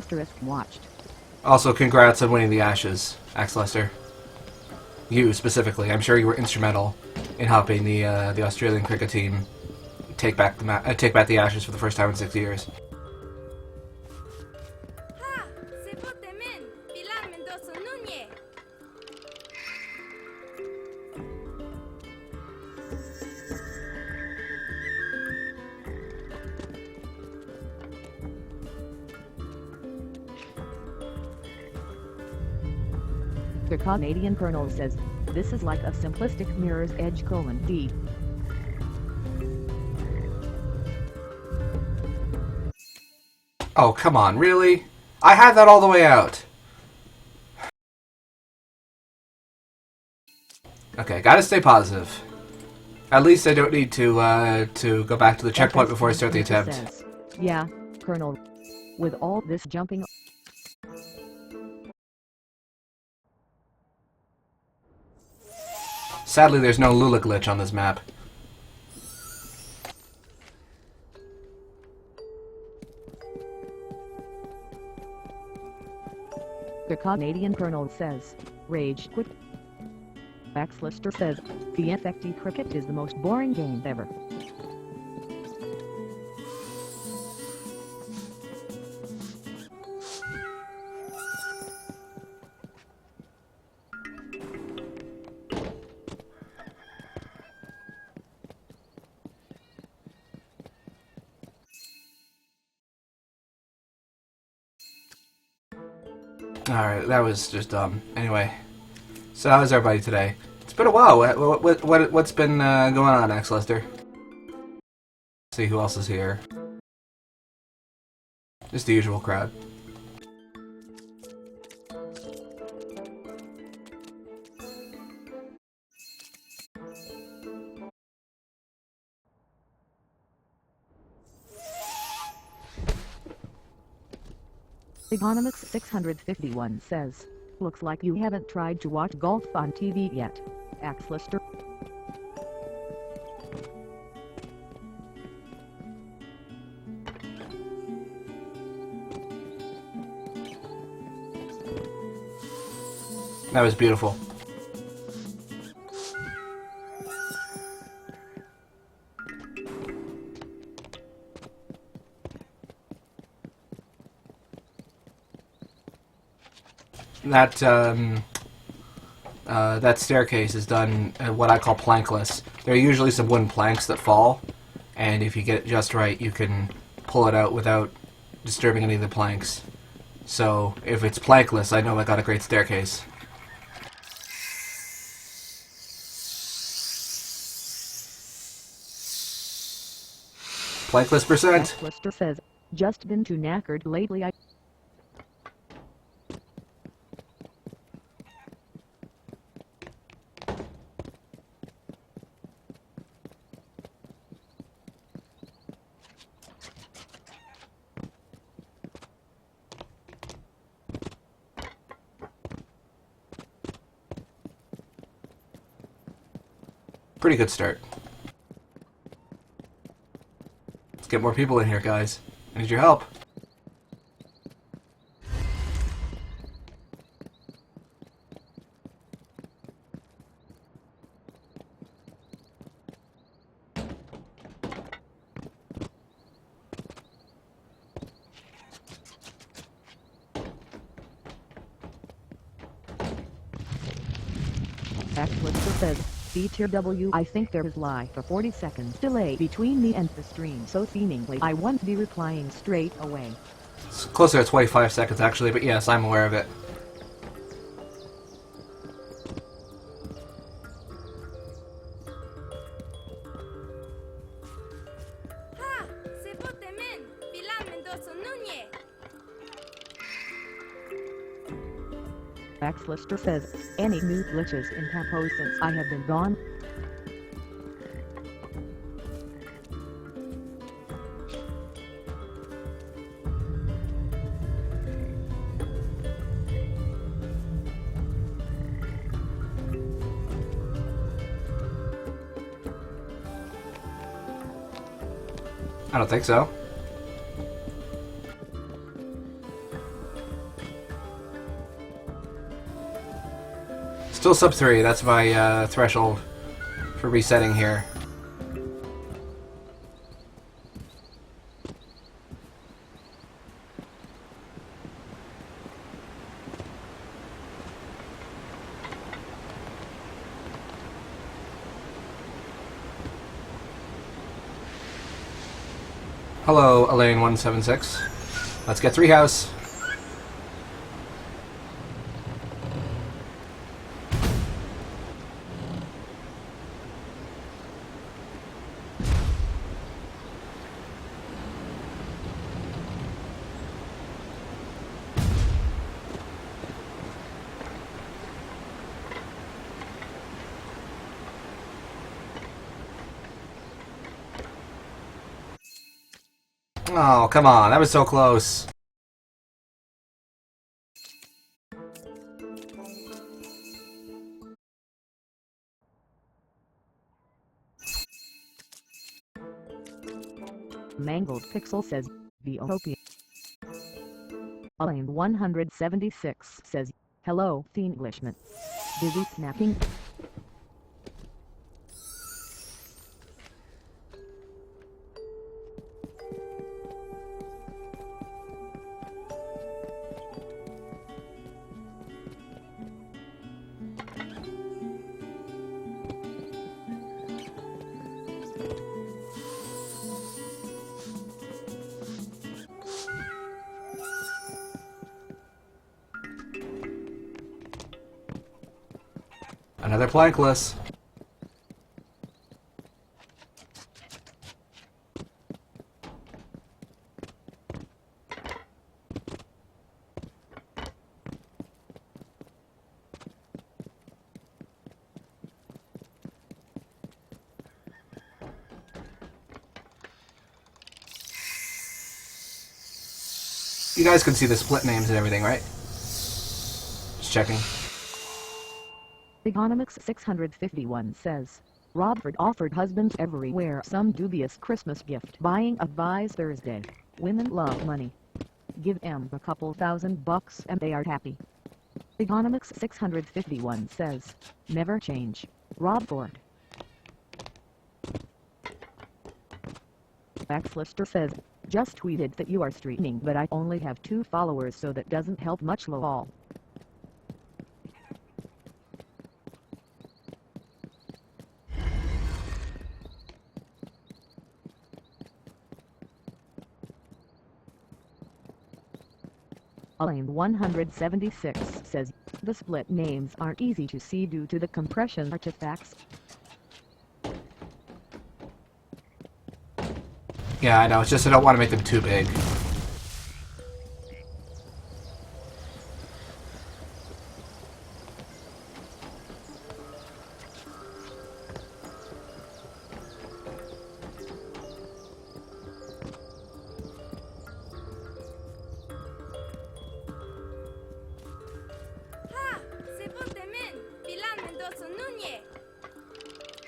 asterisk watched. Also, congrats on winning the Ashes, Axe Lester. You specifically. I'm sure you were instrumental in helping the Australian cricket team take back the Ashes for the first time in 6 years. The Canadian Colonel says, this is like a simplistic Mirror's Edge :D. Oh, come on, really? I had that all the way out. Okay, gotta stay positive. At least I don't need to go back to the checkpoint before I start the attempt. Says, yeah, Colonel. With all this jumping... Sadly, there's no Lula glitch on this map. The Canadian Colonel says, rage quit. Axe Lester says, the FFT cricket is the most boring game ever. Alright, that was just dumb. Anyway, so how is everybody today? It's been a while. What's been going on, Axe Lester? See who else is here. Just the usual crowd. Economics 651 says, looks like you haven't tried to watch golf on TV yet, Axe Lester. That was beautiful. That staircase is done what I call plankless. There are usually some wooden planks that fall, and if you get it just right, you can pull it out without disturbing any of the planks. So, if it's plankless, I know I got a great staircase. Plankless percent. Lister says, just been too knackered lately. Pretty good start. Let's get more people in here, guys. I need your help. Axe Lester says, BTW, I think there is like a 40 seconds delay between me and the stream, so seemingly I won't be replying straight away. It's closer to 25 seconds actually, but yes, I'm aware of it. Axe Lester says, any new glitches in Papo since I have been gone? I don't think so. Still sub 3, that's my threshold for resetting here. Hello, Elaine176. Let's get 3 house. Oh, come on, that was so close. Mangled Pixel says, Beotopia. Elaine 176 says, hello, theenglishman. Busy snapping? Another plankless. You guys can see the split names and everything, right? Just checking. Economics 651 says, Robford offered husbands everywhere some dubious Christmas gift buying advice Thursday. Women love money. Give them a couple $1,000 and they are happy. Economics 651 says, never change. Robford. Axlister says, just tweeted that you are streaming but I only have 2 followers so that doesn't help much lol. Elaine 176 says, the split names aren't easy to see due to the compression artifacts. Yeah, I know, it's just I don't want to make them too big.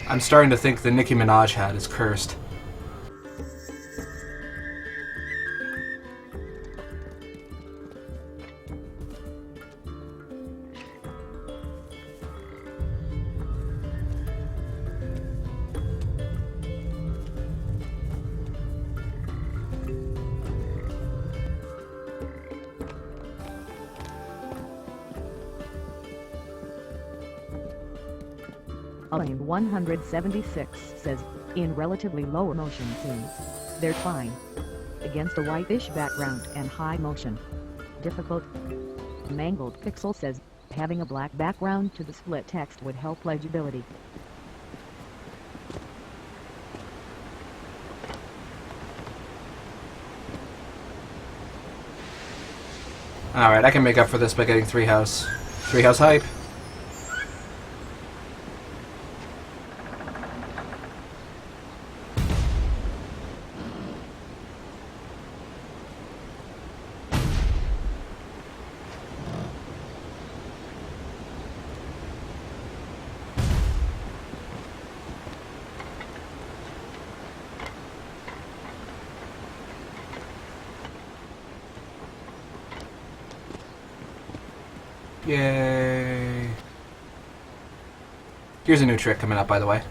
I'm starting to think the Nicki Minaj hat is cursed. Elaine 176 says, in relatively low motion scenes, they're fine. Against a whitish background and high motion. Difficult. Mangled Pixel says, having a black background to the split text would help legibility. Alright, I can make up for this by getting 3 house. 3 house hype. Yay. Here's a new trick coming up, by the way.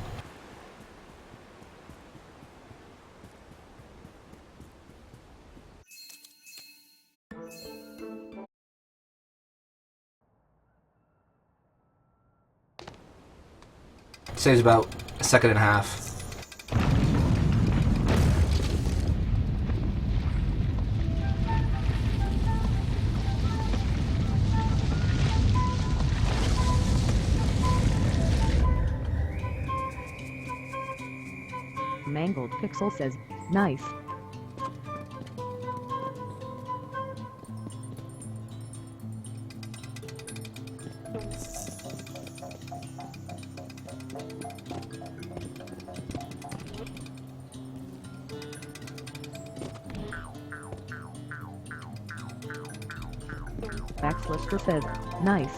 Saves about a second and a half. Mangled Pixel says, nice. Baxlister says, nice.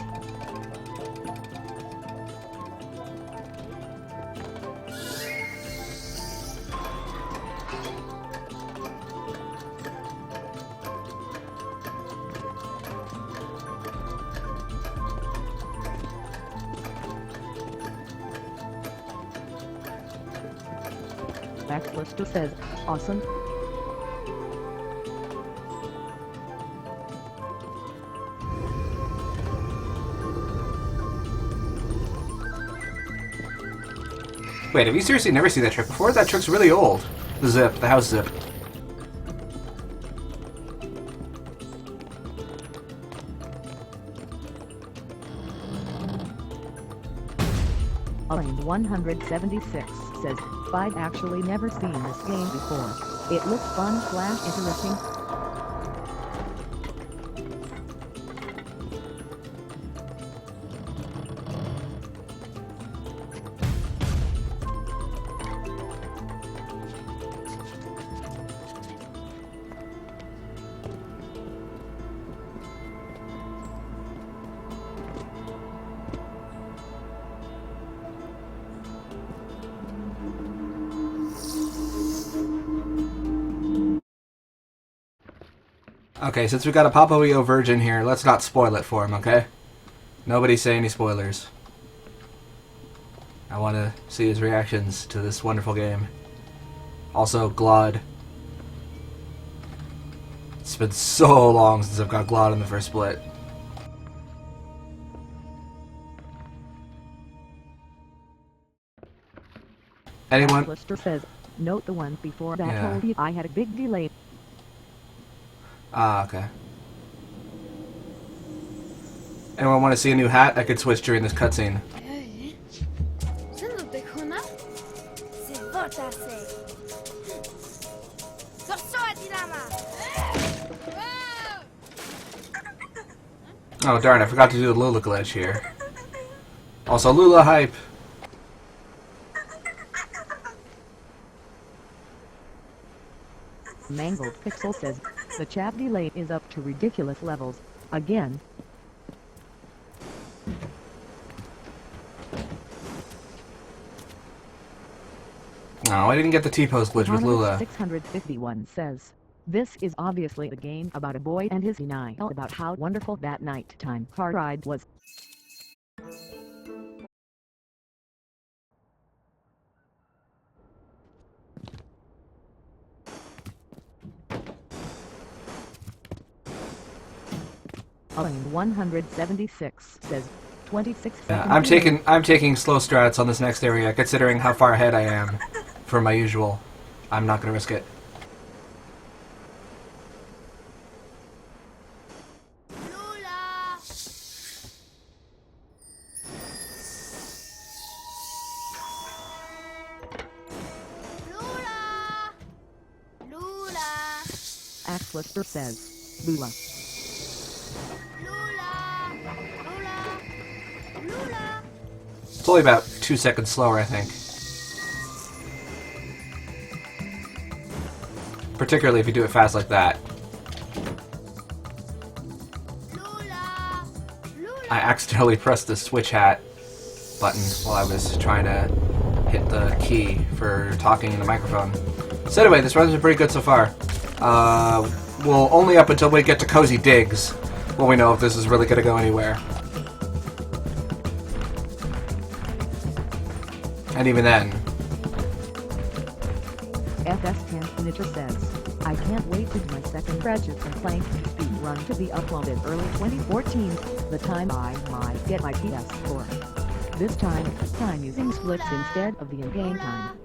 Baxlister says, awesome. Wait, have you seriously never seen that trick before? That trick's really old. The zip, the house zip. Aline 176 says, I've actually never seen this game before. It looks fun / interesting. Okay, since we got a Papo y Yo virgin here, let's not spoil it for him, okay? Nobody say any spoilers. I want to see his reactions to this wonderful game. Also, Glod. It's been so long since I've got Glod in the first split. Anyone? Lister says, note the one before that Yeah. told you I had a big delay. Ah, okay. Anyone want to see a new hat? I could switch during this cutscene. Oh darn, I forgot to do the Lula glitch here. Also, Lula hype! Mangled Pixel says, the chat delay is up to ridiculous levels, again. No, I didn't get the T-pose glitch with Lula. 651 says, this is obviously a game about a boy and his denial about how wonderful that nighttime car ride was. Aline 176 says, 26 Yeah, seconds. I'm taking slow strats on this next area, considering how far ahead I am from my usual. I'm not gonna risk it. Lula! Lula! Lula! Axlister says, Lula. Lula! Lula! Lula! It's only about 2 seconds slower, I think. Particularly if you do it fast like that. Lula! Lula! I accidentally pressed the switch hat button while I was trying to hit the key for talking in the microphone. So anyway, this run's been pretty good so far. Well, only up until we get to Cozy Digs will we know if this is really going to go anywhere. And even then, FS10 Finisher says, I can't wait to do my second Kreygasm and Plank speed run to be uploaded early 2014, the time I might get my PS4. This time using splits instead of the in-game time.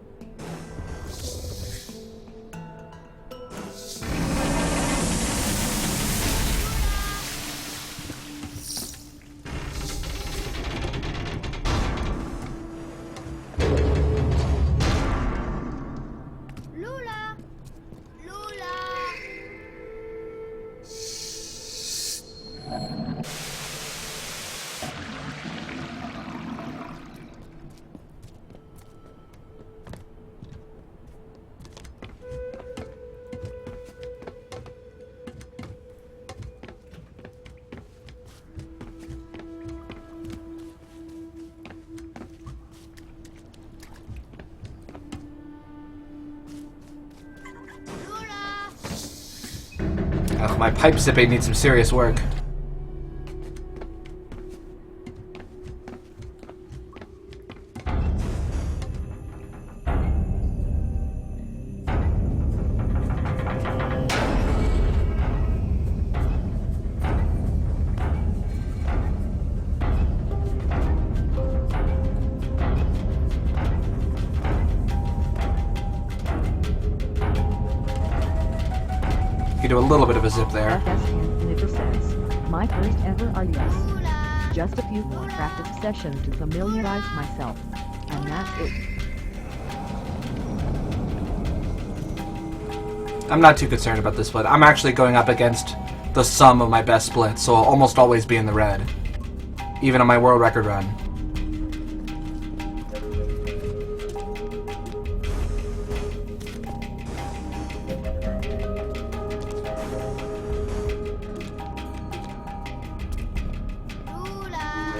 Lula! Lula! ugh, my pipe zipping needs some serious work. You do a little bit of a zip there. FS10 Finisher says, my first ever RDS. Lula! Just a few more practice sessions to familiarize myself. And that's it. I'm not too concerned about this split. I'm actually going up against the sum of my best splits, so I'll almost always be in the red. Even on my world record run. Lula!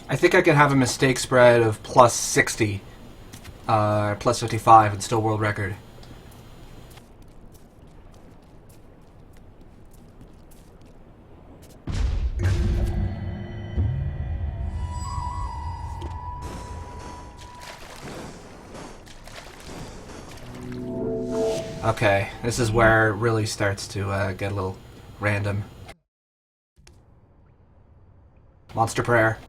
I think I can have a mistake spread of plus 60, plus 55 and still world record. Okay, this is where it really starts to get a little random. Monster Prayer.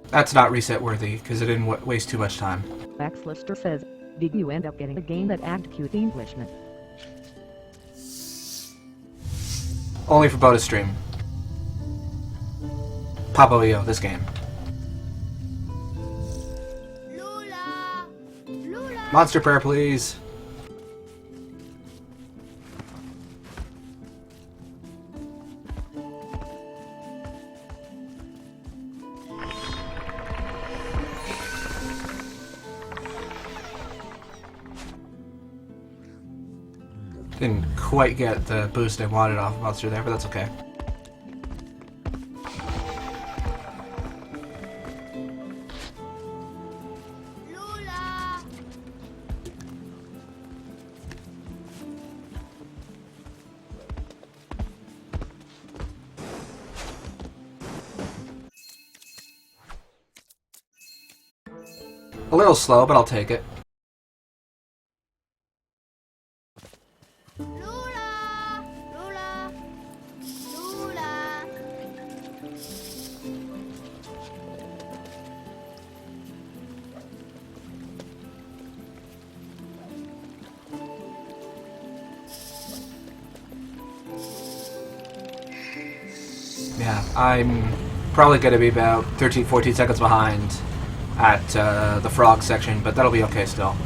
That's not reset worthy, because it didn't waste too much time. Max Lister says, did you end up getting a game that act cute Englishman? Only for bonus stream. Papo y Yo, this game. Lula! Lula! Monster Prayer, please. Didn't quite get the boost I wanted off of Monster there, but that's okay. Lula! A little slow, but I'll take it. Lula! Lula! Lula! Yeah, I'm probably going to be about 13, 14 seconds behind at the frog section, but that'll be okay still.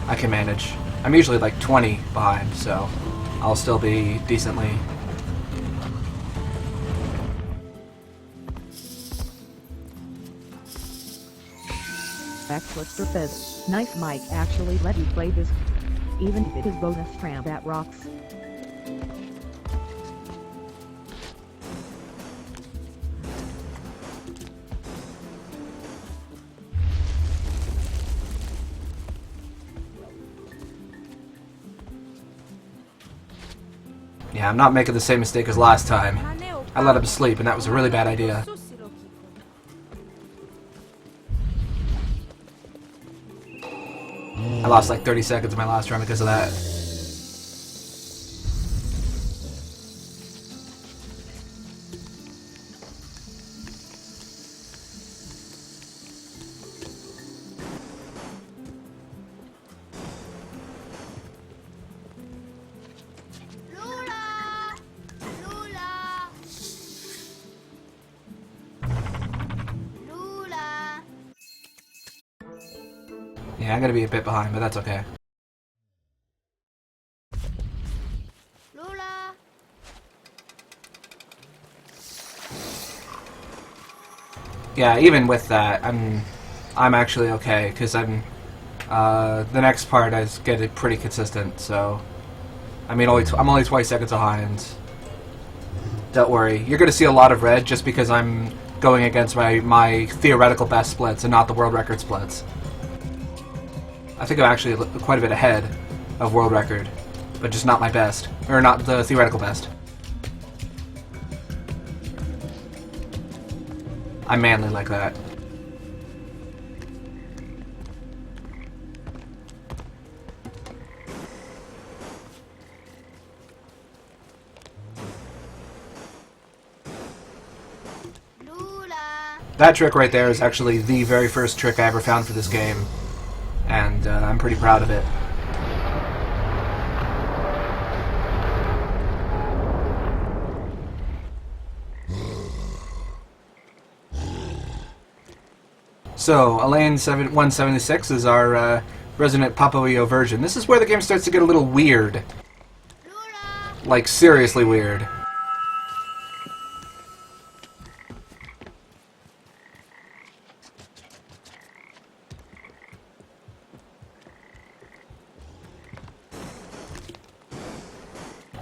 I can manage. I'm usually like 20 behind, so I'll still be decently Xlister says, nice mic actually let you play this. Even if it is bonus tram that rocks. Yeah, I'm not making the same mistake as last time. I let him sleep, and that was a really bad idea. I lost like 30 seconds in my last run because of that. Lula! Lula! Lula! Yeah, I'm gonna be a bit behind, but that's okay. Lula! Yeah, even with that, I'm actually okay because I'm the next part I get it pretty consistent. So I mean, I'm only 20 seconds behind. Don't worry, you're gonna see a lot of red just because I'm going against my theoretical best splits and not the world record splits. I think I'm actually quite a bit ahead of world record, but just not my best, or not the theoretical best. I'm manly like that. Lula! That trick right there is actually the very first trick I ever found for this game, and I'm pretty proud of it. So, Elaine 176 is our resident Papo y Yo version. This is where the game starts to get a little weird. Lula! Like, seriously weird.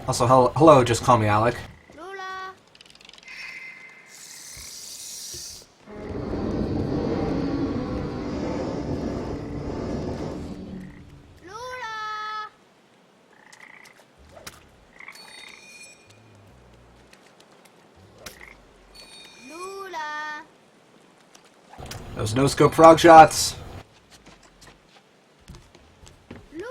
Also, hello, just call me Alec. Lula! Lula! Lula! Those no-scope frog shots. Lula!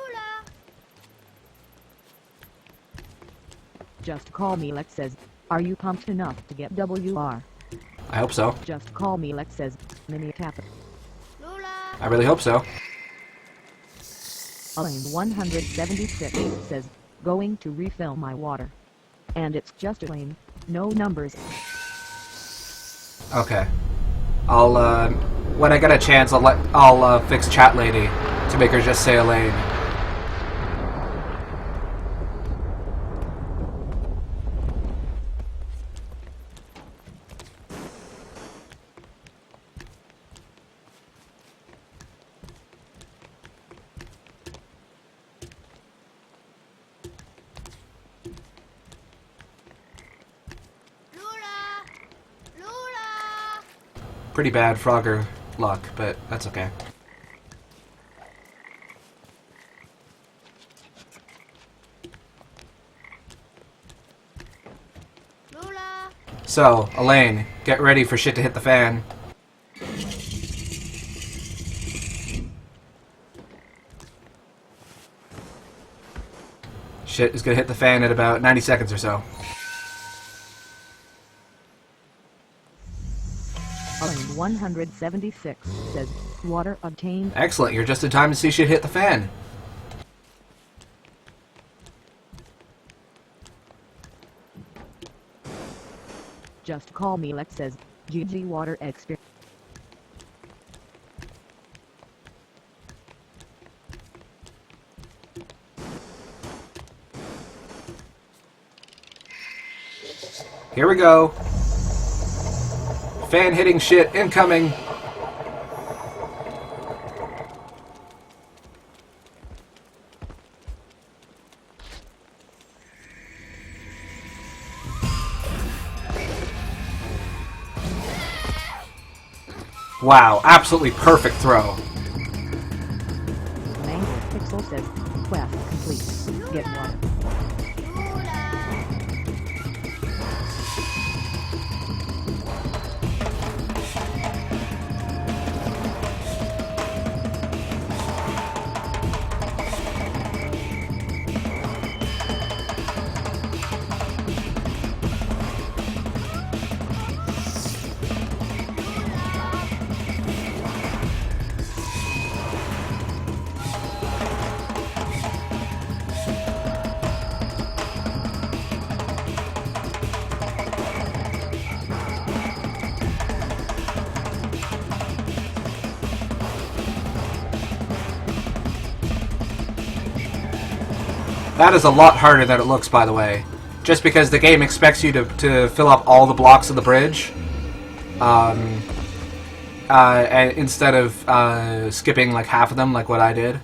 Just Call Me Lex says, are you pumped enough to get WR? I hope so. Just Call Me Lex says, mini tap. Lula! I really hope so. Elaine 176 says, going to refill my water. And it's just Elaine, no numbers. Okay. I'll, when I get a chance, I'll fix Chat Lady to make her just say Elaine. Lula! Lula! Pretty bad Frogger luck, but that's okay. Lula! So, Elaine, get ready for shit to hit the fan. Shit is gonna hit the fan at about 90 seconds or so. Elaine 176 says, water obtained. Excellent, you're just in time to see shit hit the fan. Just Call Me Lex says, GG water experience. Here we go. Fan hitting shit incoming. Wow, absolutely perfect throw. Mangled Pixel says, quest complete. Get water. Lula. That is a lot harder than it looks, by the way. Just because the game expects you to fill up all the blocks of the bridge. And instead of skipping like half of them, like what I did.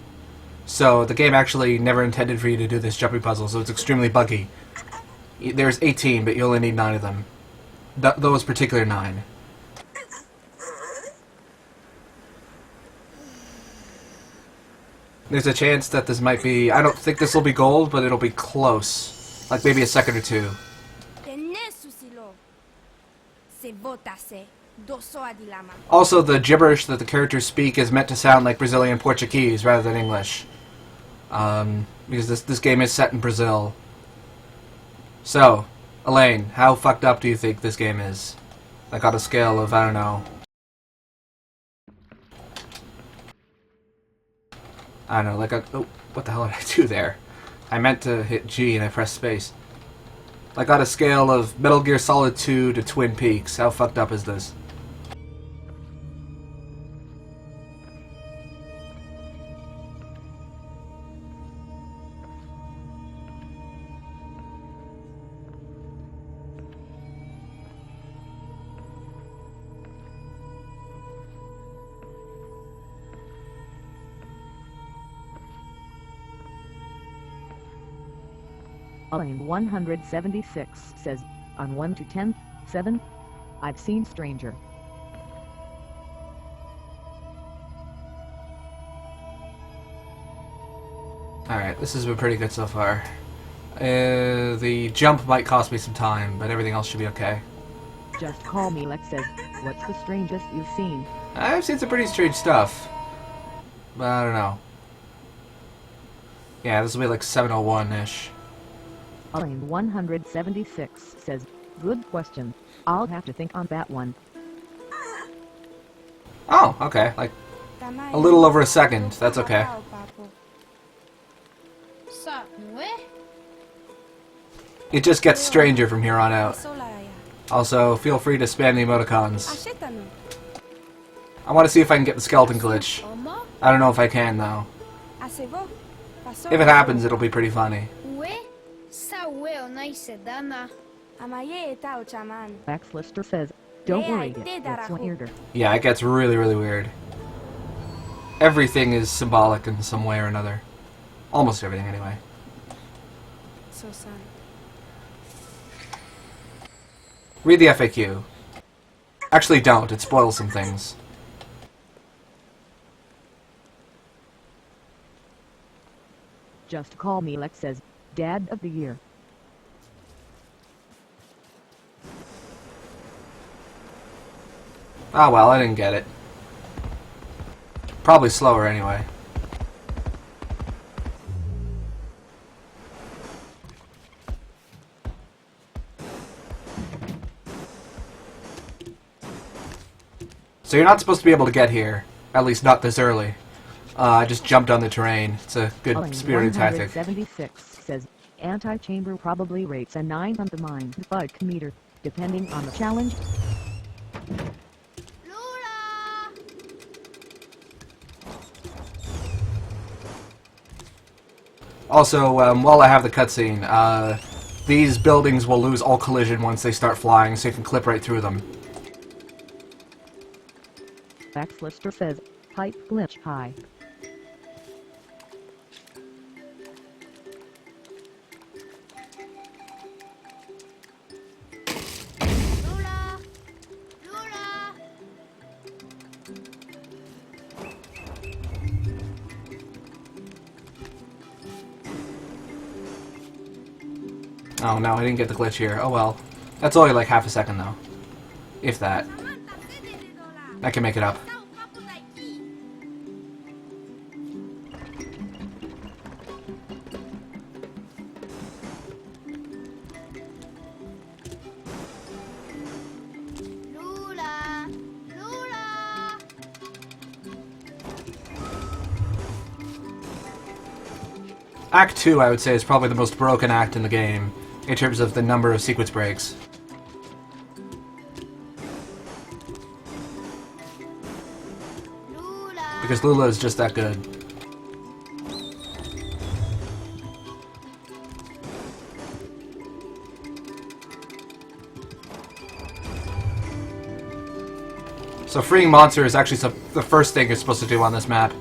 So the game actually never intended for you to do this jumping puzzle, so it's extremely buggy. There's 18, but you only need 9 of them. Those particular 9. There's a chance that this might be... I don't think this will be gold, but it'll be close. Like maybe a second or 2. Also, the gibberish that the characters speak is meant to sound like Brazilian Portuguese rather than English. Because this game is set in Brazil. So, Elaine, how fucked up do you think this game is? Like on a scale of, I don't know... like a... Oh, what the hell did I do there? I meant to hit G and I pressed space. Like on a scale of Metal Gear Solid 2 to Twin Peaks, how fucked up is this? Elaine 176 says, on 1 to 10, 7. I've seen Stranger. Alright, this has been pretty good so far. The jump might cost me some time, but everything else should be okay. Just Call Me Lex says, what's the strangest you've seen? I've seen some pretty strange stuff. But I don't know. Yeah, this will be like 701-ish. Elaine 176 says, good question. I'll have to think on that one. Oh, okay. Like, a little over a second. That's okay. It just gets stranger from here on out. Also, feel free to spam the emoticons. I want to see if I can get the skeleton glitch. I don't know if I can, though. If it happens, it'll be pretty funny. Baxlister says, don't worry, it gets weirder. Yeah, it gets really, really weird. Everything is symbolic in some way or another. Almost everything, anyway. Read the FAQ. Actually, don't. It spoils some things. Just Call Me Lex says, Dad of the Year. Ah, well, I didn't get it. Probably slower anyway. So you're not supposed to be able to get here. At least not this early. I just jumped on the terrain. It's a good spirited tactic. 176 says, anti-chamber probably rates a 9 on the mind bug meter, depending on the challenge. Lula! Also, while I have the cutscene, these buildings will lose all collision once they start flying, so you can clip right through them. Baxlister says, pipe glitch high. Lula! Lula! Oh no, I didn't get the glitch here. Oh well. That's only like half a second though. If that. I can make it up. Lula, Lula. Act 2, I would say, is probably the most broken act in the game, in terms of the number of sequence breaks. Lula. Because Lula is just that good. So freeing monster is actually the first thing you're supposed to do on this map.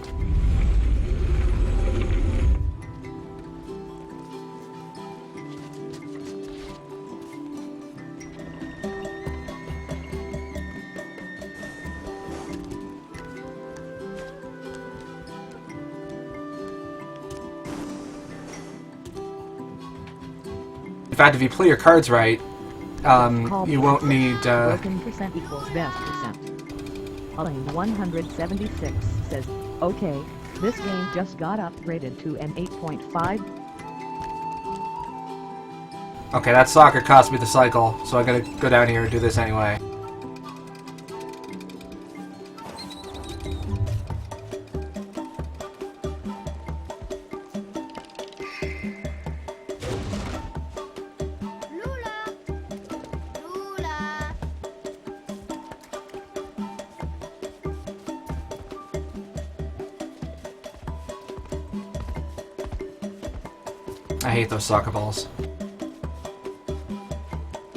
In fact, if you play your cards right, you won't need, Broken percent equals best percent. Elaine 176 says, okay, this game just got upgraded to an 8.5. Okay, that soccer cost me the cycle, so I gotta go down here and do this anyway. Lula, Lula. I hate those soccer balls.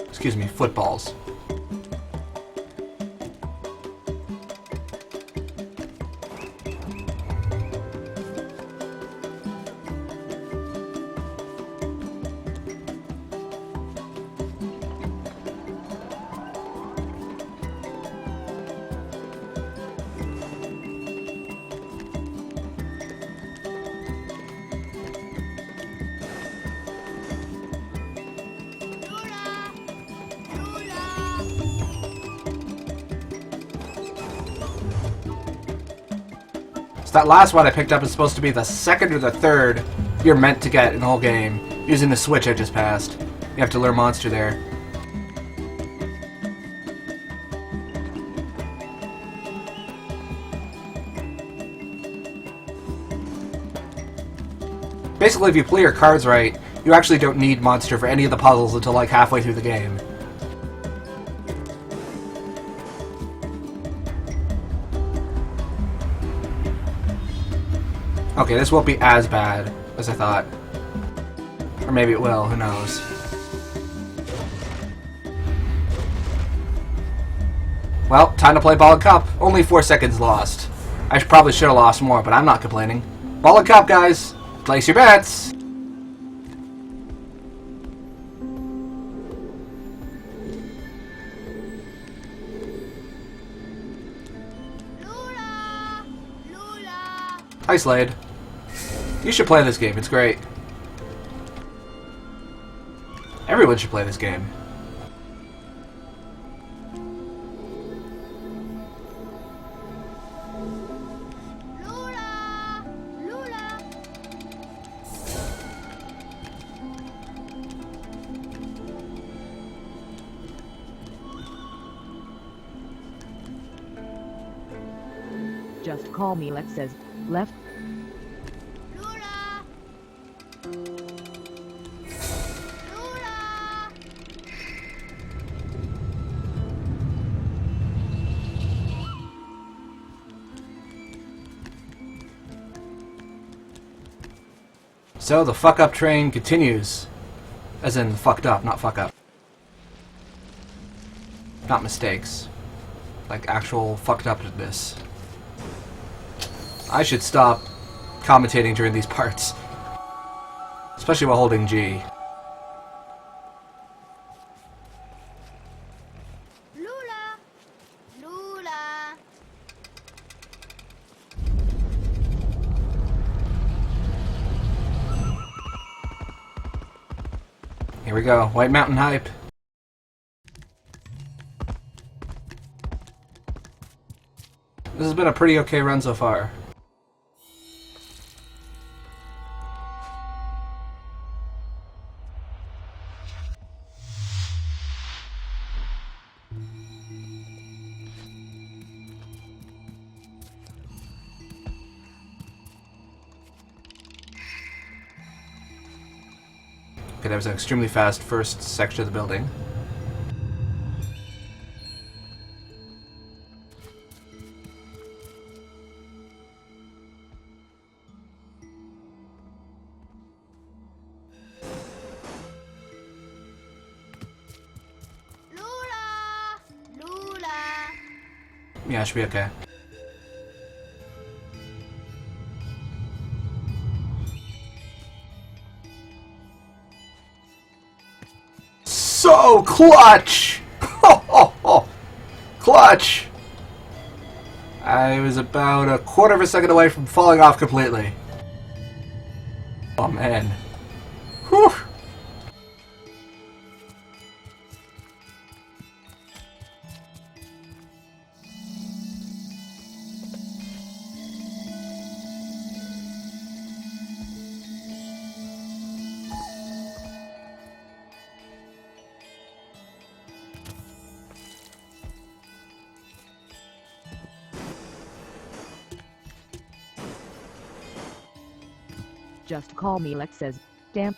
Excuse me, footballs. So that last one I picked up is supposed to be the second or the third you're meant to get in the whole game, using the switch I just passed. You have to lure monster there. Basically, if you play your cards right, you actually don't need monster for any of the puzzles until like halfway through the game. Okay, this won't be as bad as I thought. Or maybe it will, who knows. Well, time to play Ball and Cup. Only 4 seconds lost. I probably should have lost more, but I'm not complaining. Ball and Cup, guys! Place your bets! Lula, Lula. Hi, Slade. You should play this game, it's great. Everyone should play this game. Lula, Lula. Just call me, Lex says, left. Lula. Lula. So the fuck up train continues. As in fucked up, not fuck up. Not mistakes. Like actual fucked upness. I should stop commentating during these parts. Especially while holding G. Lula, Lula. Here we go. White Mountain hype. This has been a pretty okay run so far. Okay, that was an extremely fast first section of the building. Lula! Lula! Yeah, it should be okay. So clutch! Ho, ho, ho. Clutch! I was about a quarter of a second away from falling off completely. Oh man. Whew. Just call me, Lex says. Damn.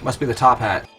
Must be the top hat.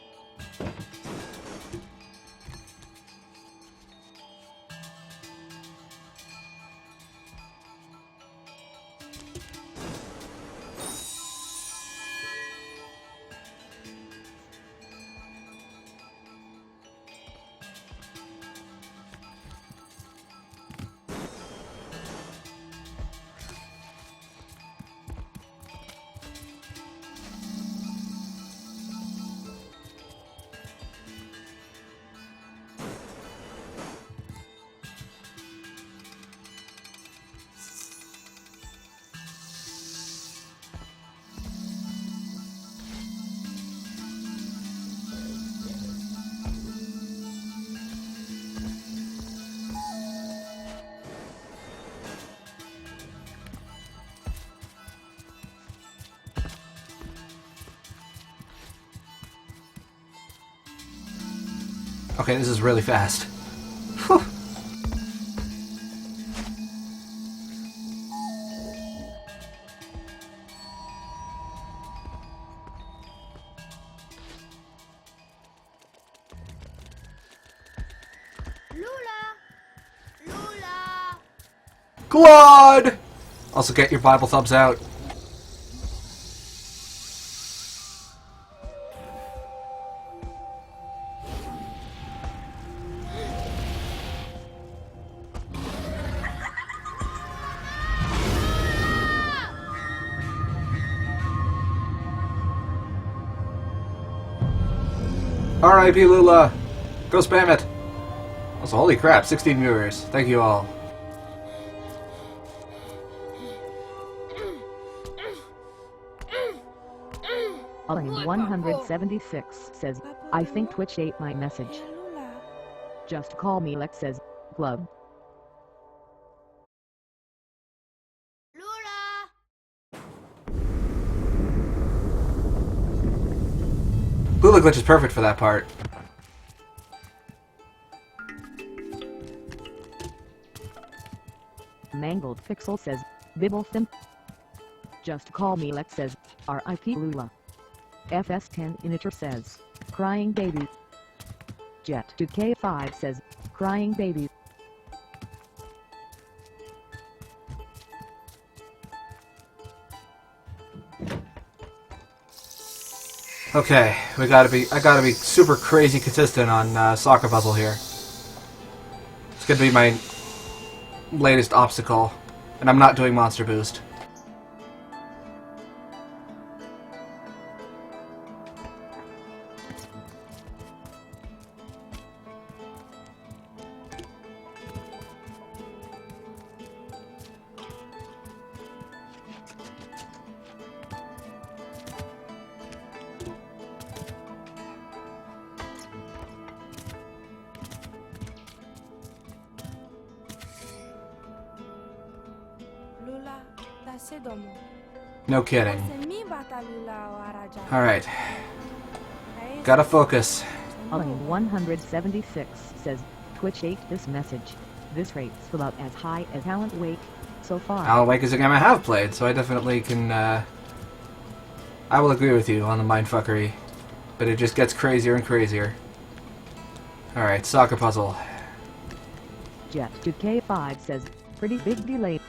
Okay, this is really fast. Whew. Lula! Lula! Glod! Also get your Bible thumbs out. R.I.P. Lula! Go spam it! Also, holy crap, 16 viewers. Thank you all. Elaine 176 says, I think Twitch ate my message. Just call me, Lex says. Glub. Lula! Lula glitch is perfect for that part. Mangled Pixel says, Bibblefin. Just call me, Lex says. R.I.P. Lula. FS10 Initer says, Crying baby. Jet to K5 says, Crying baby. Okay, I gotta be super crazy consistent on Soccer Puzzle here. It's gonna be my latest obstacle, and I'm not doing Monster Boost. No kidding. Alright. Gotta focus. Elaine 176 says, Twitch ate this message. This rate's about as high as Alan Wake so far. Alan Wake is a game I have played, so I definitely can, I will agree with you on the mindfuckery. But it just gets crazier and crazier. Alright, soccer puzzle. Jet 2K5 says, pretty big delay.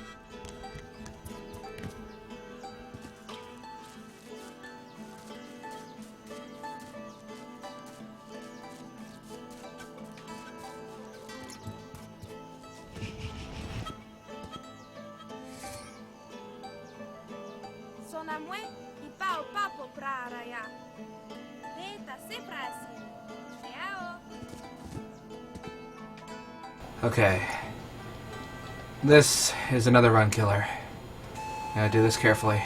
Sona mue i pao papo prara ya. Neta se prasi. Ciao. Okay. This is another run killer. Gotta do this carefully.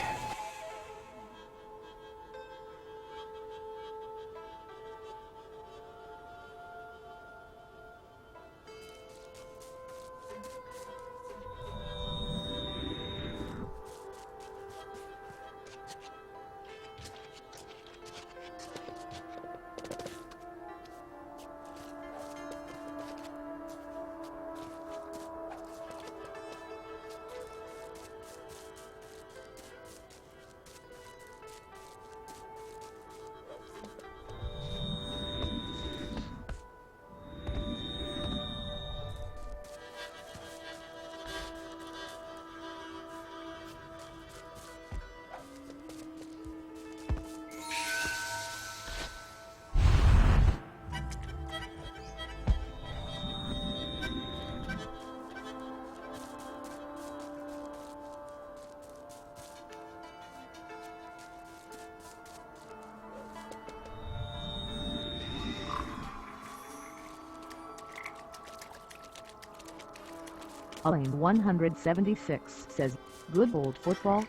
Elaine 176 says, good old football.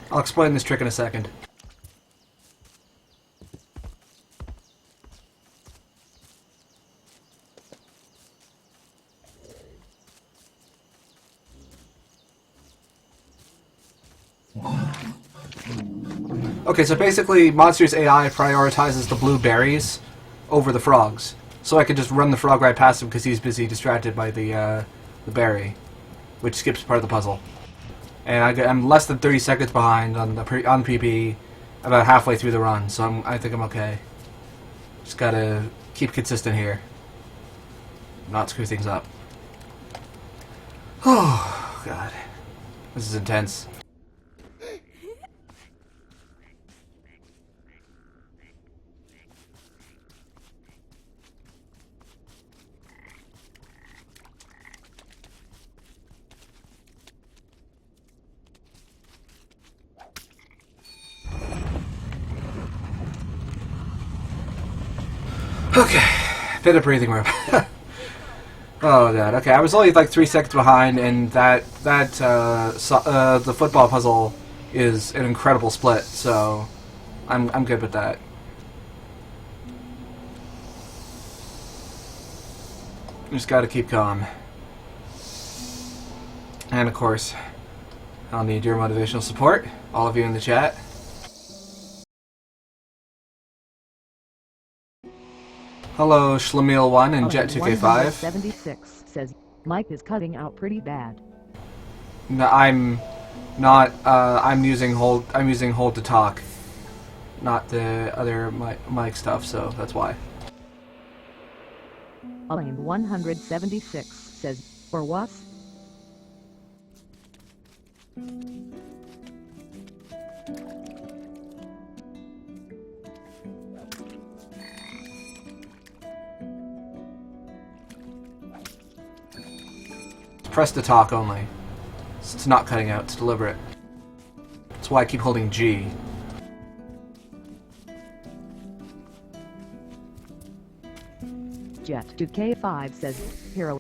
I'll explain this trick in a second. Okay, so basically Monster's AI prioritizes the blue berries over the frogs. So I could just run the frog right past him because he's busy distracted by the berry, which skips part of the puzzle. And I'm less than 30 seconds behind on PB, about halfway through the run, so I think I'm okay. Just gotta keep consistent here, not screw things up. Oh God, this is intense. Okay, bit of breathing room. Oh God. Okay, I was only like 3 seconds behind, and the football puzzle is an incredible split. So I'm good with that. Just got to keep calm. And of course, I'll need your motivational support, all of you in the chat. Hello, Schlemiel1 and Jet2K5. 76 says, Mike is cutting out pretty bad. No, I'm not. I'm using hold to talk, not the other mic stuff. So that's why. Elaine 176 says, for what? press to talk only. It's not cutting out, it's deliberate. That's why I keep holding G. Jet to K5 says, hero.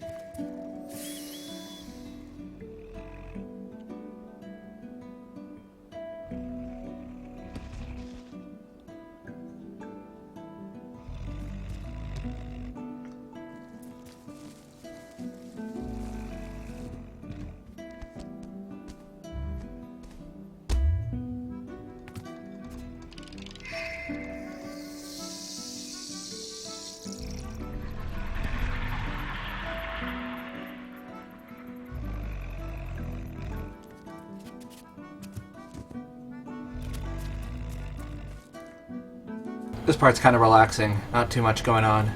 This part's kind of relaxing, not too much going on.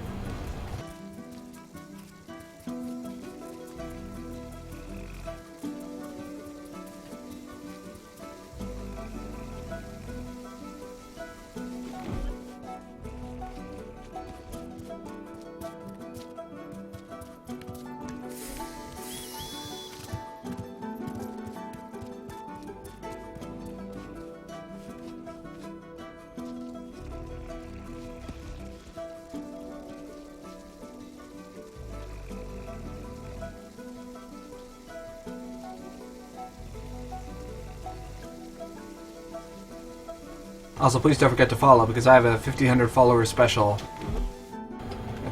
Also, please don't forget to follow, because I have a 1,500 follower special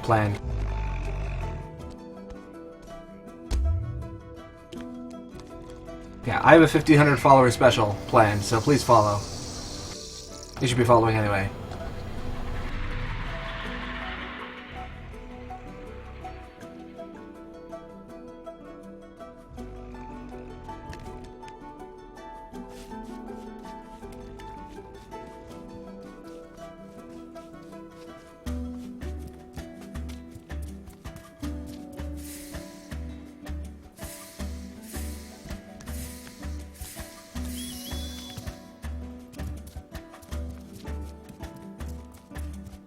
planned. Yeah, I have a 1,500 follower special planned, so please follow. You should be following anyway.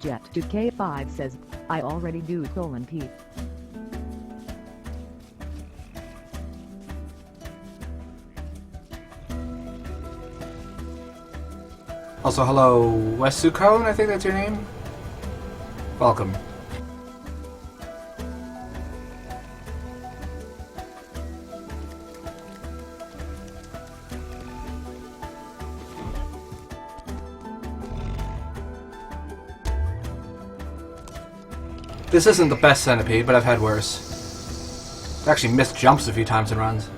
Jet to K5 says, I already do :P. Also, hello, Wesukone, I think that's your name? Welcome. This isn't the best centipede, but I've had worse. I've actually missed jumps a few times in runs.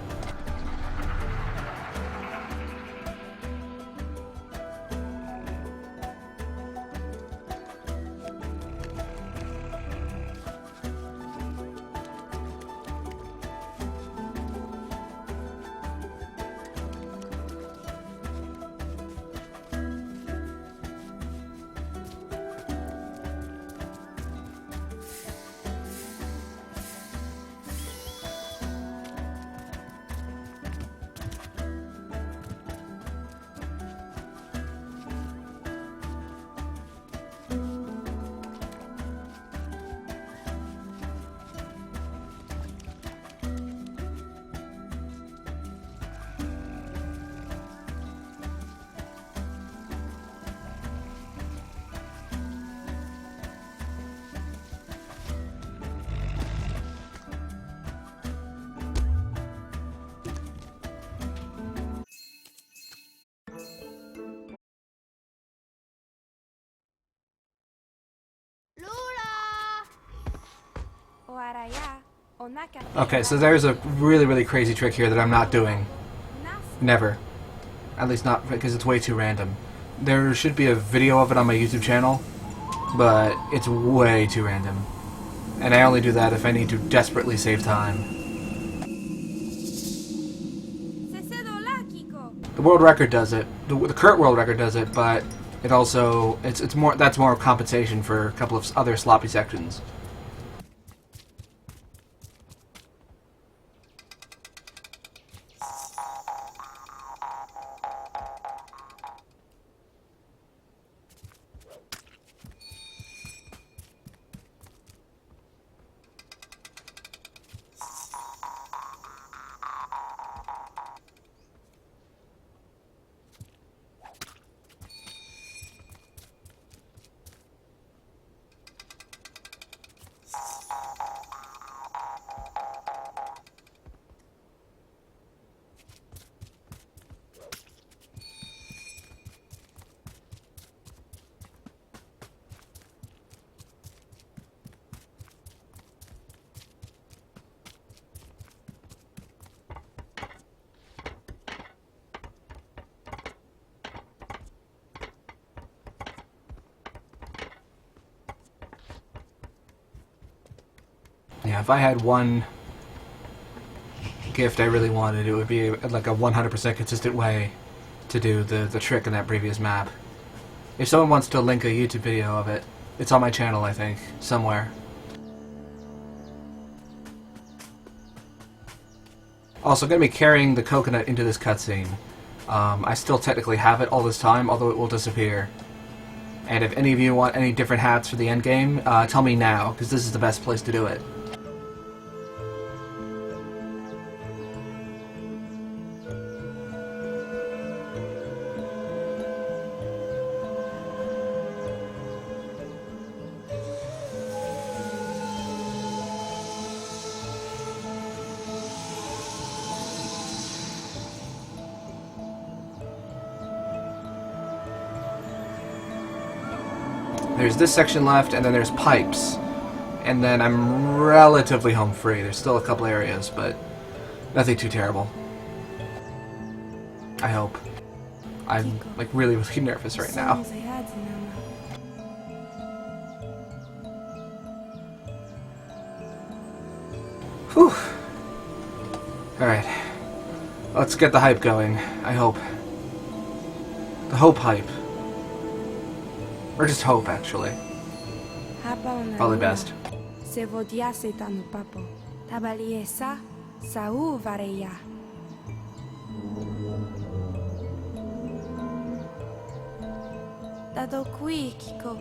Okay, so there's a really crazy trick here that I'm not doing. Never. At least not because it's way too random. There should be a video of it on my YouTube channel, but it's way too random. And I only do that if I need to desperately save time. The world record does it. The current world record does it, but it also it's more that's more compensation for a couple of other sloppy sections. Yeah, if I had one gift I really wanted, it would be like a 100% consistent way to do the trick in that previous map. If someone wants to link a YouTube video of it, it's on my channel, I think, somewhere. Also, I'm going to be carrying the coconut into this cutscene. I still technically have it all this time, although it will disappear. And if any of you want any different hats for the endgame, tell me now, because this is the best place to do it. There's this section left, and then there's pipes. And then I'm relatively home free. There's still a couple areas, but nothing too terrible. I hope. I'm like really nervous right now. Whew. Alright. Let's get the hype going, I hope. The hope hype. Or just hope, actually. Probably best. Se vodiase tanu papo, tabaliesa, sau vareya. Dado qui, Kiko.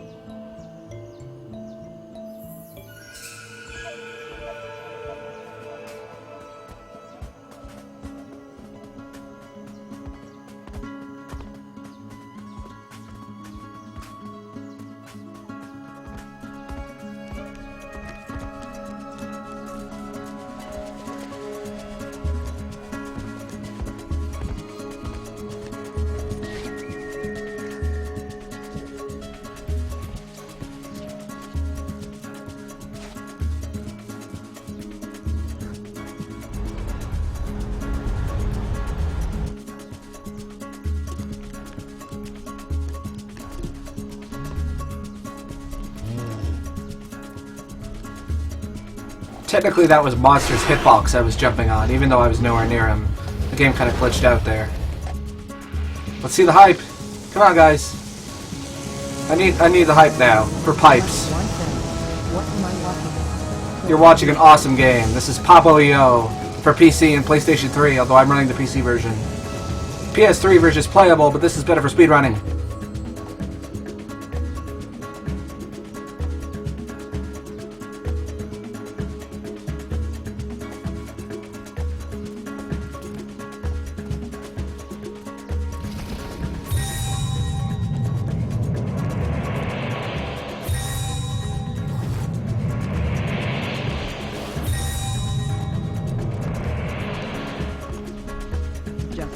Technically that was Monster's hitbox I was jumping on, even though I was nowhere near him. The game kind of glitched out there. Let's see the hype! Come on, guys! I need the hype now, for pipes. What am I watching? You're watching an awesome game. This is Papo y Yo for PC and PlayStation 3, although I'm running the PC version. PS3 version is playable, but this is better for speedrunning.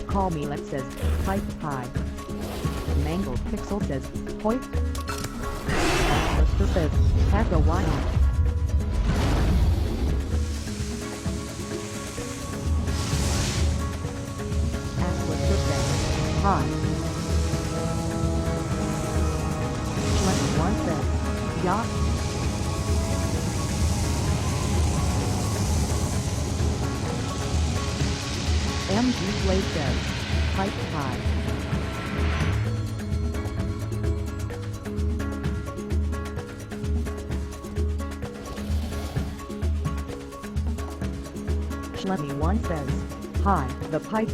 Call me Lex says, pipe pie. Mangled Pixel says, point. Lister says, pack a while. Lister says, hi. Lex 1 says, yacht. MG Blade says, pipe pie. Schlemmy1 says, hi, the pipe.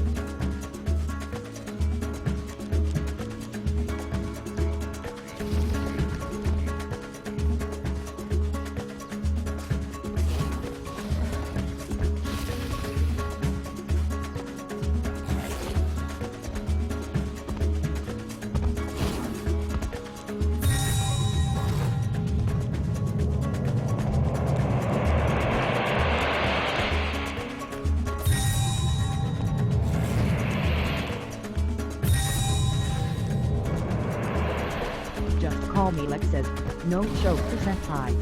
Just call me Lex says, no show percent high.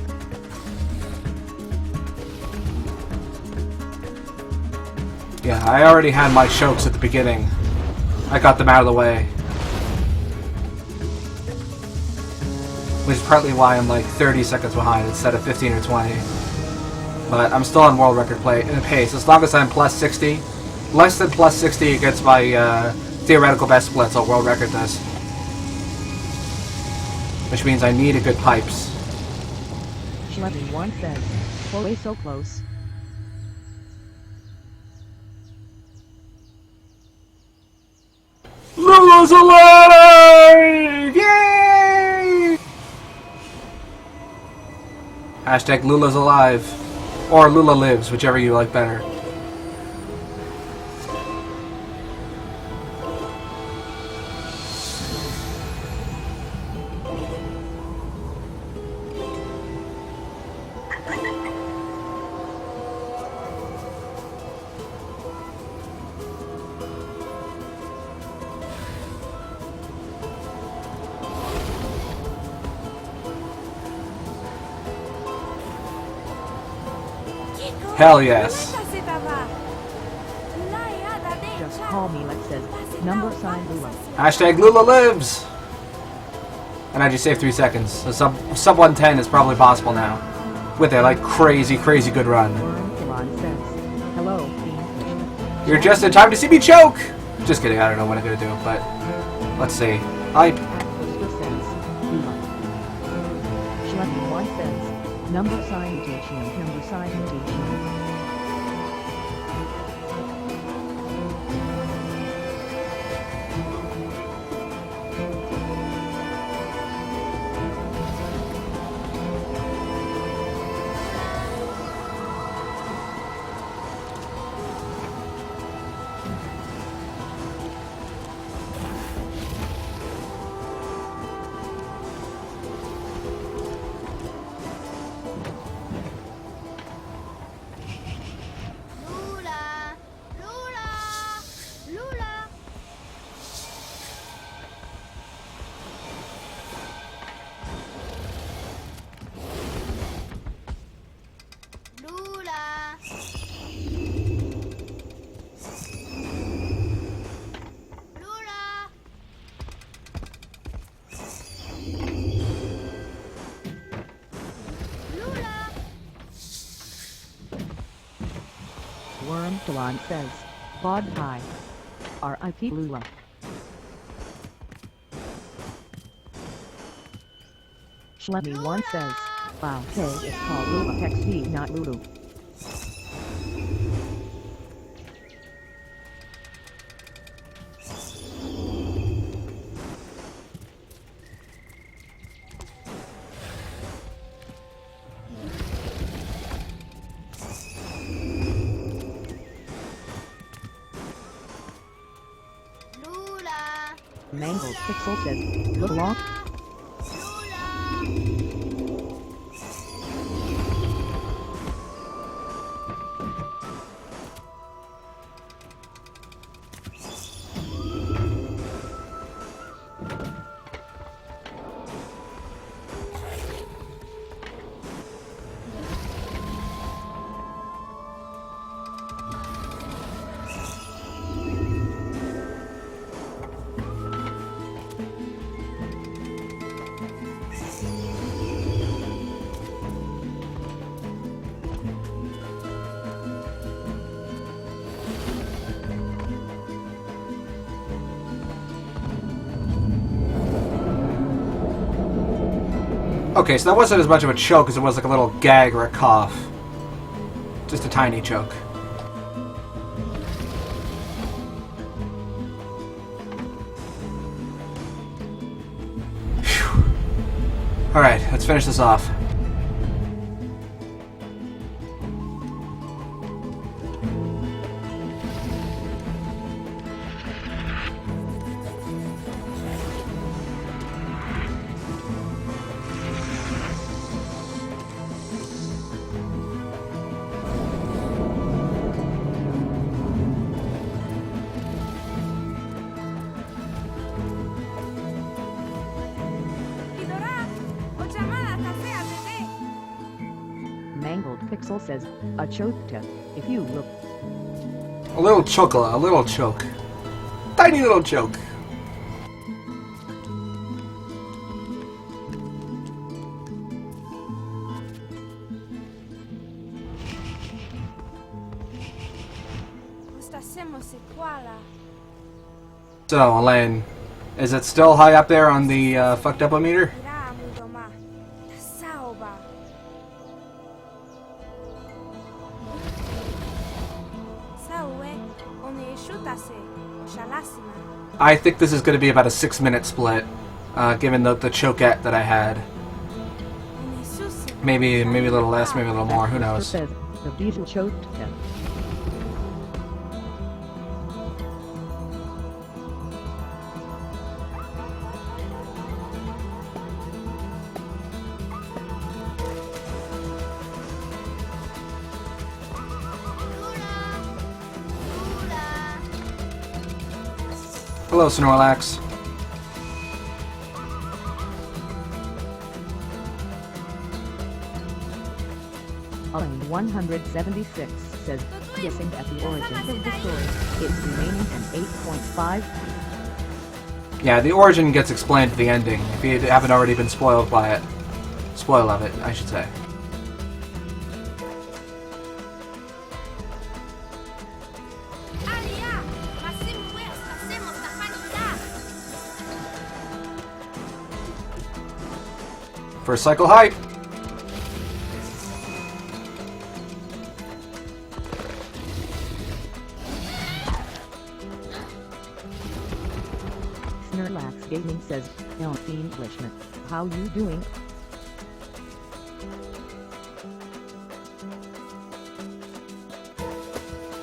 Yeah, I already had my chokes at the beginning. I got them out of the way. Which is partly why I'm like 30 seconds behind instead of 15 or 20. But I'm still on world record pace. As long as I'm plus 60. Less than plus 60 against my theoretical best splits, I'll world record this. Which means I need a good pipes. Schlevy1 says, Chloe so close. Lula's alive! Yay! Hashtag Lula's alive. Or Lula lives, whichever you like better. Hell yes. Just call me, like says, number sign Lula. Hashtag Lula lives! And I just saved 3 seconds. A sub 110 is probably possible now. With a, like, crazy good run. Worm says, hello, theenglishman. You're just in time to see me choke! Just kidding, I don't know what I'm gonna do, but... Let's see. Hype. Atmosphere says, Lula. Schlevy1 says, number sign mutation, number sign mutation. Lula, Lula, Lula. Lula. Lula. Lula. Worm says, Bod High. R.I.P. Lula. Schlevy1 says, wow, hey, it's called Lula XD, not Lulu. Lula. Mangled Pixel says, look long. Okay, so that wasn't as much of a choke as it was like a little gag or a cough. Just a tiny choke. Alright, let's finish this off. Mangled Pixel says, a choke tip, if you look. A little chocolate, a little choke. Tiny little choke. Siamo se qua là. So, Elaine, is it still high up there on the fucked up meter? Ira mudoma. Saoba. Saue, one shutase, oshalasima. I think this is going to be about a 6-minute split, given the choquette that I had. One susi. Maybe a little less, maybe a little more. Who knows? Says the diesel choked him. Hello, Snorlax. Elaine 176 says, guessing at the origins of the story, it's remaining an 8.5. Yeah, the origin gets explained at the ending, if you haven't already been spoiled by it. Spoil of it, I should say. Alia, ma sempre hacemos la humanidad. First cycle hype! Snorlax Gaming says, "No, theenglishman, how you doing?"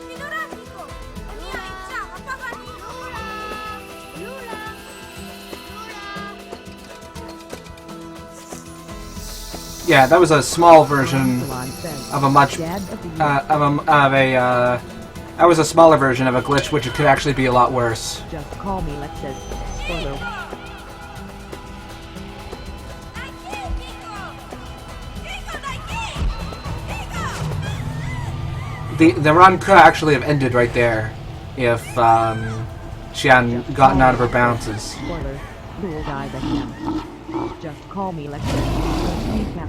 Pinorático, Onia, ciao, apagani. Yeah, that was a small version Salon says, of a much "Dad of the year." that was a smaller version of a glitch, which could actually be a lot worse. Just call me, Lex says, spoiler. Aquí, Kiko. Kiko, aquí. Kiko. The run could actually have ended right there if she hadn't gotten out of her bounces. Spoiler, rule died again. Just call me, Lex says, recap.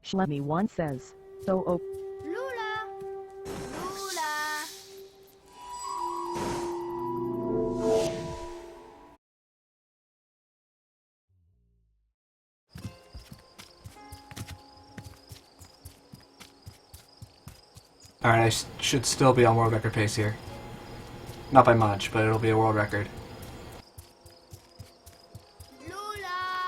Shlemmy 1 says, so Lula. Alright, I should still be on world record pace here. Not by much, but it'll be a world record. Lula.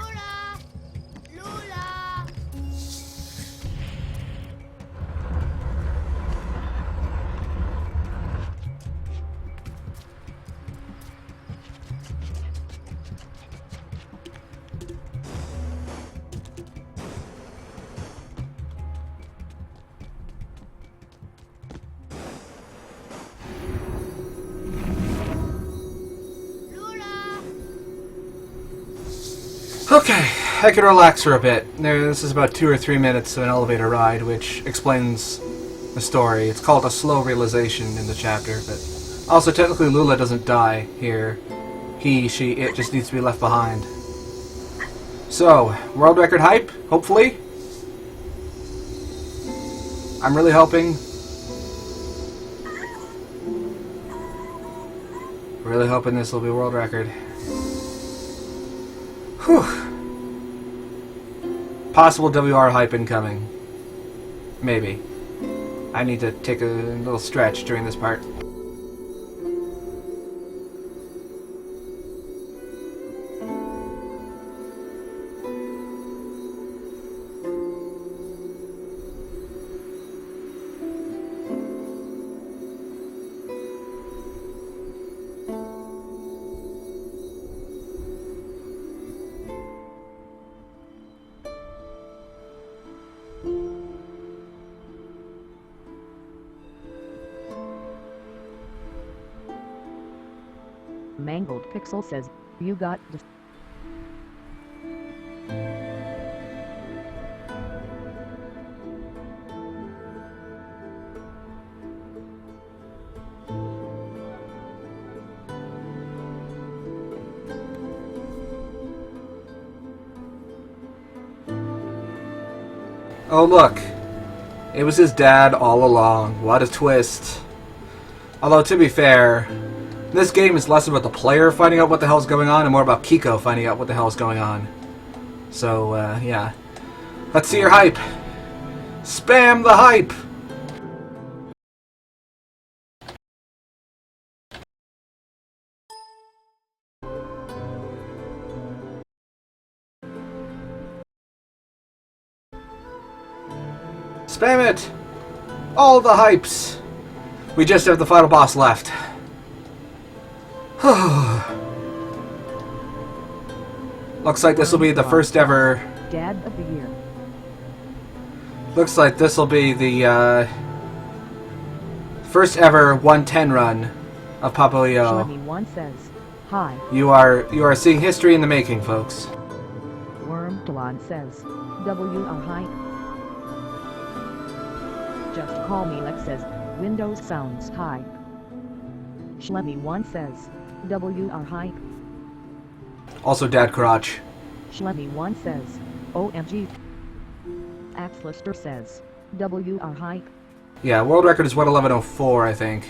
Lula. Lula. Lula. Okay. I can relax for a bit. This is about 2 or 3 minutes of an elevator ride, which explains the story. It's called a slow realization in the chapter, but also technically Lula doesn't die here. He, she, it just needs to be left behind. So, world record hype, hopefully? I'm really hoping. Really hoping this will be world record. Whew. Possible WR hype incoming. Maybe. I need to take a little stretch during this part. Mangled Pixel says, you got the... Oh look, it was his dad all along. What a twist. Although to be fair, this game is less about the player finding out what the hell's going on and more about Kiko finding out what the hell's going on. So, yeah. Let's see your hype. Spam the hype! Spam it! All the hypes! We just have the final boss left. Looks like this will be the first ever... Dad of the Year. Looks like this will be the, first ever 110 run of Papo y Yo. Shlemmy1 says, hi. You are seeing history in the making, folks. Wormtalon says, WR hype. Just Call Me Lex says, Windows sounds hype. Shlemmy1 says, WR hype. Also Dad Crotch. Shlemmy1 says, OMG. Axlister says, WR hype. Yeah, world record is 1:11:04, I think.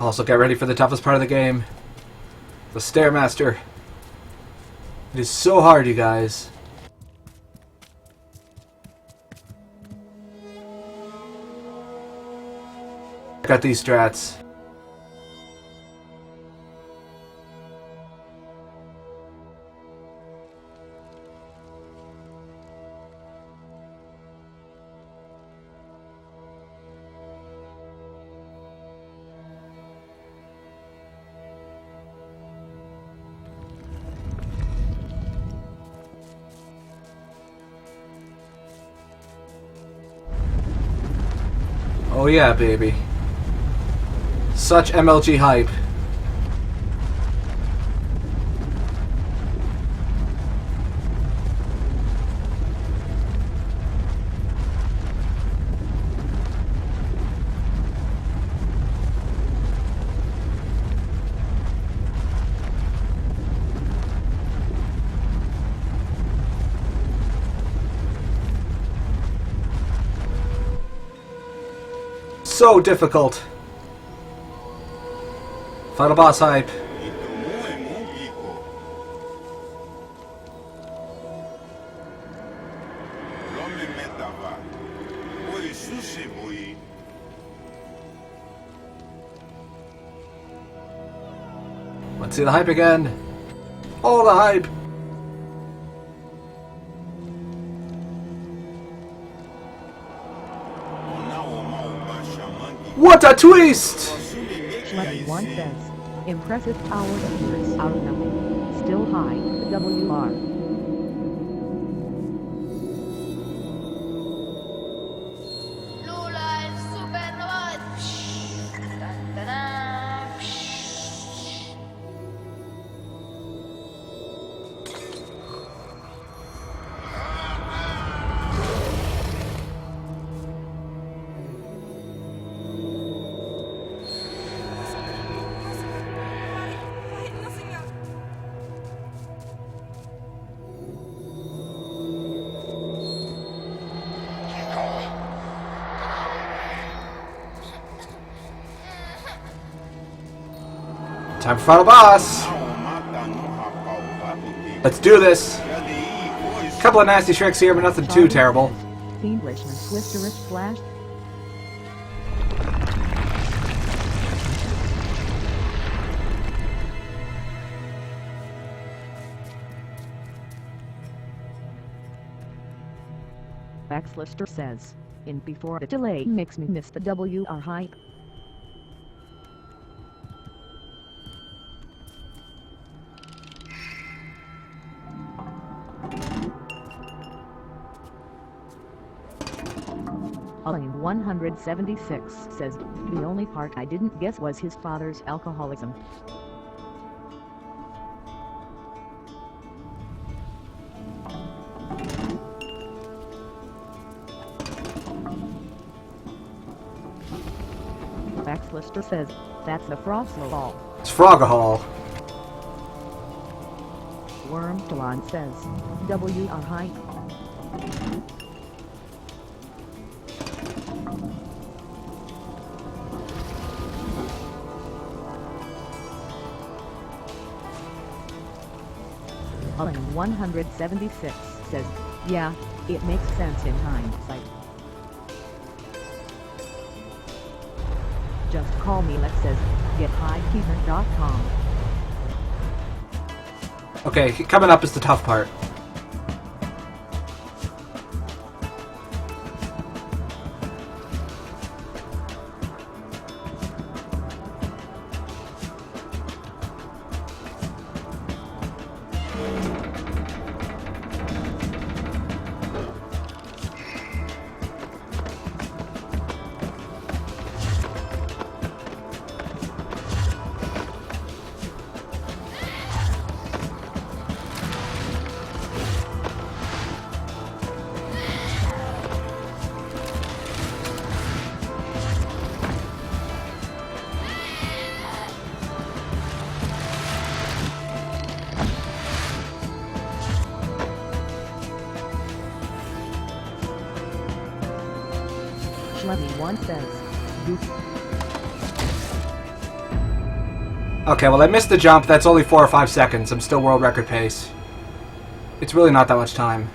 Also, get ready for the toughest part of the game. The Stairmaster. It is so hard, you guys. Check out these strats. Oh yeah, baby. Such MLG hype. So difficult. Final boss hype. Let's see the hype again. All the hype. What a twist! Schleppy1 says, impressive power appears out of nothing. Still high, WR. Lula il supernova. Ta-ta-da. No, señor. Time for final boss. Let's do this. Couple of nasty tricks here, but nothing too terrible. Theenglishman Twisterous Flash. Baxlister says, in before the delay makes me miss the WR hype. Elaine 176 says, the only part I didn't guess was his father's alcoholism. Baxlister says, that's the Frostball. It's Frogahall. Wormtalon says, WR hype. Elaine 176 says, yeah, it makes sense in hindsight. Just call me Lex says, gethighkeeper.com. Okay, coming up is the tough part. Schlemmy1 says, Duke. Okay, well I missed the jump. That's only 4 or 5 seconds. I'm still world record pace. It's really not that much time.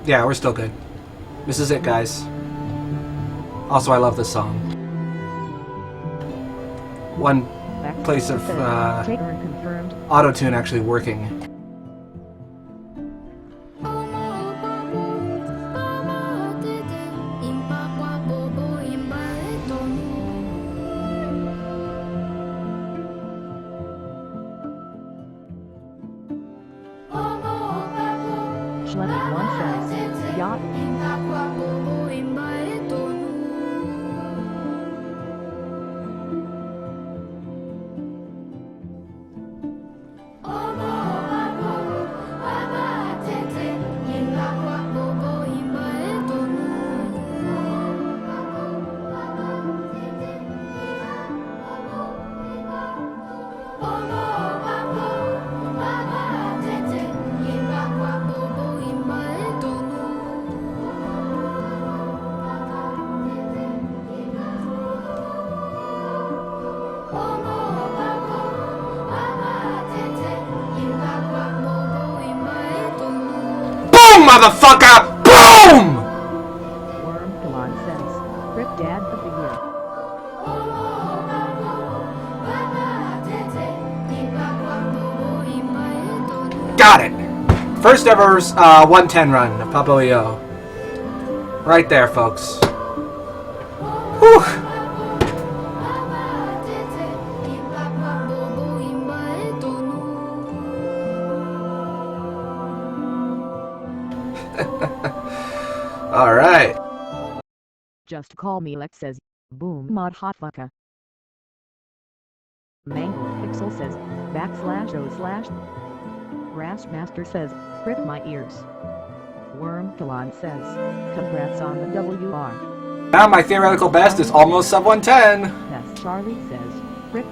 Yeah, we're still good. This is it, guys. Also, I love this song. One place of auto-tune actually working. Schlemmy1 says, yacht. motherfucker! Boom! Worm Kalon says, Rip Dad of the Year. Got it! First ever 110 run of Papo y Yo. Right there, folks. Whew! Alright. Just Call Me Lex says, Boom Mod Hot Fucka. Mango Pixel says, /o/. Grassmaster says, Rip my ears. Worm Kalon says, congrats on the WR. Now my theoretical best is almost sub 110. Tess Charlie says, Rip